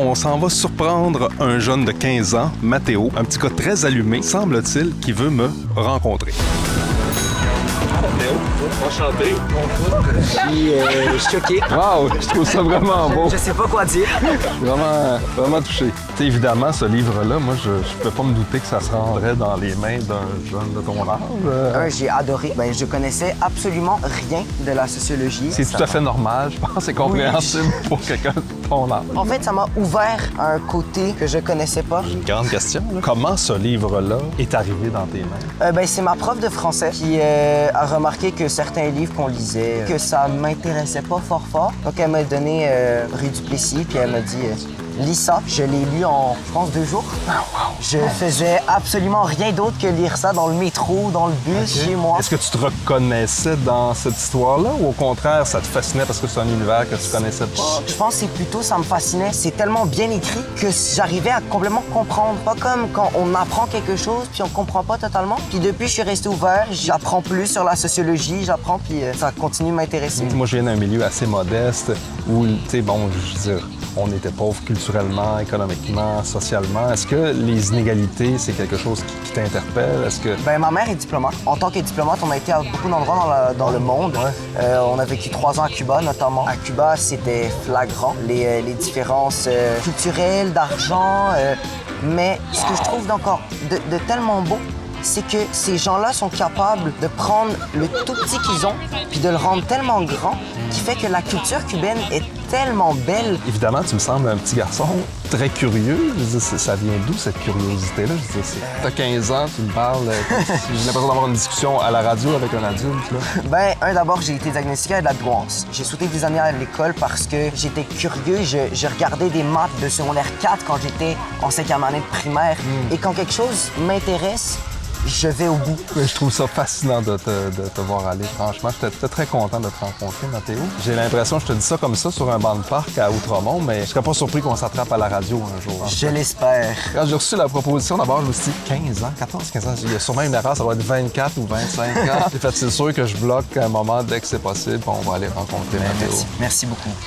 on s'en va surprendre un jeune de 15 ans, Mathéo, un petit gars très allumé, semble-t-il, qui veut me rencontrer. Enchanté. Je suis choqué. Wow, je trouve ça vraiment beau. Je sais pas quoi dire. Vraiment touché. T'sais, évidemment, ce livre-là, moi, je peux pas me douter que ça se rendrait dans les mains d'un jeune de ton âge. J'ai adoré. Je connaissais absolument rien de la sociologie. C'est tout à fait normal, je pense, c'est compréhensible pour quelqu'un de ton âge. En fait, ça m'a ouvert à un côté que je connaissais pas. Une grande question, là. Comment ce livre-là est arrivé dans tes mains? C'est ma prof de français qui a remarqué que certains livres qu'on lisait, que ça m'intéressait pas fort. Donc, elle m'a donné Rue du Plessis, puis elle m'a dit lis ça. Je l'ai lu en, je pense, 2 jours. Je faisais absolument rien d'autre que lire ça dans le métro, dans le bus, chez moi. Est-ce que tu te reconnaissais dans cette histoire-là ou au contraire, ça te fascinait parce que c'est un univers que tu connaissais pas? Je pense que c'est plutôt ça me fascinait. C'est tellement bien écrit que j'arrivais à complètement comprendre. Pas comme quand on apprend quelque chose puis on comprend pas totalement. Puis depuis, je suis resté ouvert. J'apprends plus sur la sociologie, j'apprends puis ça continue de m'intéresser. Moi, je viens d'un milieu assez modeste où, tu sais, bon, je veux dire, on était pauvres culturellement, économiquement, socialement. Est-ce que les inégalités, c'est quelque chose qui t'interpelle? Est-ce que... Ma mère est diplomate. En tant que diplomate, on a été à beaucoup d'endroits dans le monde. Ouais. On a vécu 3 ans à Cuba, notamment. À Cuba, c'était flagrant, les différences culturelles, d'argent. Mais ce que je trouve d'encore de tellement beau, c'est que ces gens-là sont capables de prendre le tout petit qu'ils ont puis de le rendre tellement grand qui fait que la culture cubaine est tellement belle. Évidemment, tu me sembles un petit garçon très curieux. Je veux dire, ça vient d'où, cette curiosité-là? Je veux dire, t'as 15 ans, tu me parles... J'ai l'impression d'avoir une discussion à la radio avec un adulte, là. D'abord, j'ai été diagnostiqué avec de la douance. J'ai sauté des années à l'école parce que j'étais curieux. Je regardais des maths de secondaire 4 quand j'étais en 5e année de primaire. Et quand quelque chose m'intéresse, je vais au bout. Je trouve ça fascinant de te voir aller. Franchement, j'étais très content de te rencontrer, Mathéo. J'ai l'impression, je te dis ça comme ça sur un banc de parc à Outremont, mais je serais pas surpris qu'on s'attrape à la radio un jour. Je l'espère. Quand j'ai reçu la proposition, d'abord, je me suis dit 15 ans, 14, 15 ans. Il y a sûrement une erreur, ça va être 24 ou 25 ans. J'ai fait, c'est sûr que je bloque un moment dès que c'est possible, puis on va aller rencontrer Mathéo. Merci beaucoup.